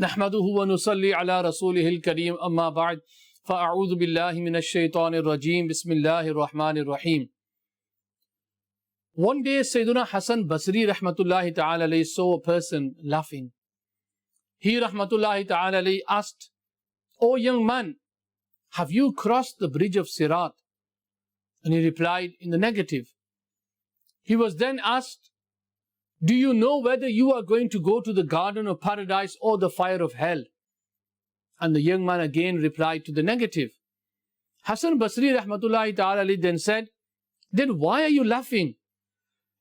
نحمده ونصلي على رسوله الكريم أما بعد فأعوذ بالله من الشيطان الرجيم بسم الله الرحمن الرحيم. One day Sayyiduna Hasan Basri rahmatullahi ta'ala alayhi saw a person laughing. He rahmatullahi ta'ala alayhi asked, "O young man, have you crossed the bridge of Sirat?" And he replied in the negative. He was then asked, "Do you know whether you are going to go to the garden of paradise or the fire of hell?" And the young man again replied to the negative. Hasan Basri rahmatullahi ta'ala alayhi then said, "Then why are you laughing?"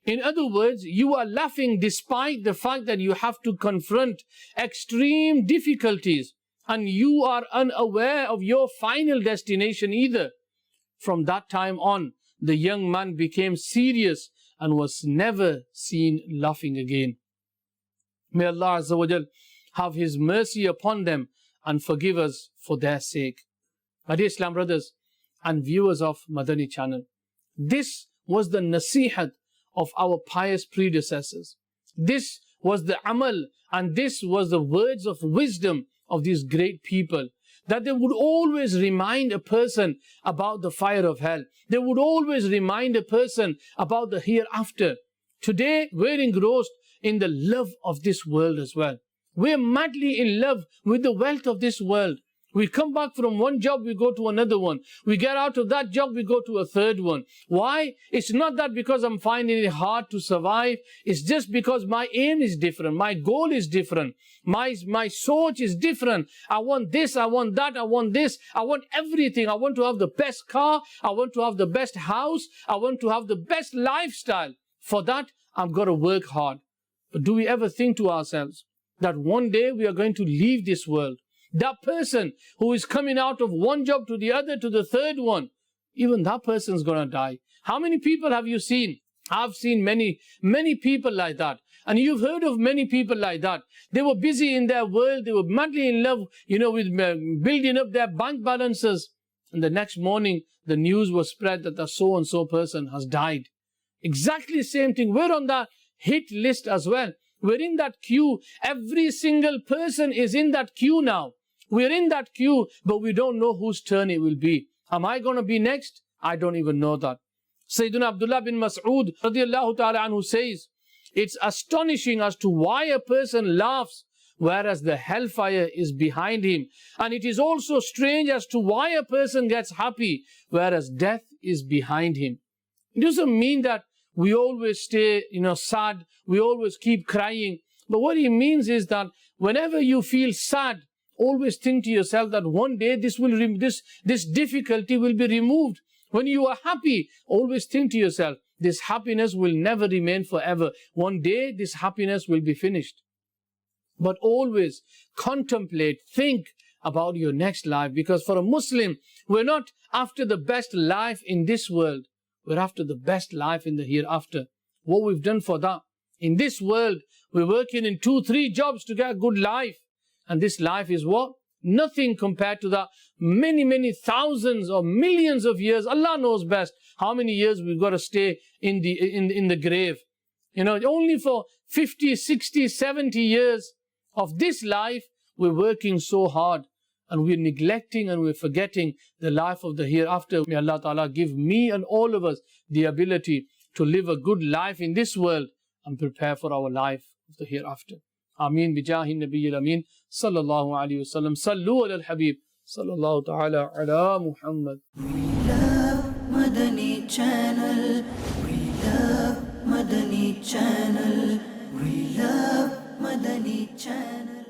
In other words, you are laughing despite the fact that you have to confront extreme difficulties and you are unaware of your final destination either. From that time on, the young man became serious and was never seen laughing again. May Allah Azza wa Jal have His mercy upon them and forgive us for their sake. My dear Islam brothers and viewers of Madani Channel, this was the nasihat of our pious predecessors. This was the amal and this was the words of wisdom of these great people, that they would always remind a person about the fire of hell. They would always remind a person about the hereafter. Today, we're engrossed in the love of this world as well. We're madly in love with the wealth of this world. We come back from one job, we go to another one. We get out of that job, we go to a third one. Why? It's not that because I'm finding it hard to survive. It's just because my aim is different. My goal is different. My source is different. I want this, I want that, I want this. I want everything. I want to have the best car. I want to have the best house. I want to have the best lifestyle. For that, I've got to work hard. But do we ever think to ourselves that one day we are going to leave this world? That person who is coming out of one job to the other to the third one, even that person is going to die. With many people have you seen? I've seen many people like that. And you've heard of many people like that. They were busy in their world. They were madly in love, with building up their bank balances. And the next morning, the news was spread that the so-and-so person has died. Exactly the same thing. We're on that hit list as well. We're in that queue. Every single person is in that queue now. We're in that queue, but we don't know whose turn it will be. Am I going to be next? I don't even know that. Sayyidina Abdullah bin Mas'ud radiyallahu ta'ala anhu says, it's astonishing as to why a person laughs, whereas the hellfire is behind him. And it is also strange as to why a person gets happy, whereas death is behind him. It doesn't mean that we always stay, sad. We always keep crying. But what it means is that whenever you feel sad, always think to yourself that one day this difficulty will be removed. When you are happy, always think to yourself, this happiness will never remain forever. One day this happiness will be finished. But always contemplate, think about your next life. Because for a Muslim, we're not after the best life in this world. We're after the best life in the hereafter. What we've done for that. In this world, we're working in 2-3 jobs to get a good life. And this life is what? Nothing compared to that. Many thousands or millions of years. Allah knows best how many years we've got to stay in the grave. Only for 50, 60, 70 years of this life, we're working so hard. And we're neglecting and we're forgetting the life of the hereafter. May Allah Ta'ala give me and all of us the ability to live a good life in this world and prepare for our life of the hereafter. Ameen bijahi nabiyil ameen sallallahu alayhi wa sallam. Sallu ala al-habib sallallahu ta'ala ala Muhammad. We love Madani Channel. We love Madani Channel. We love Madani Channel.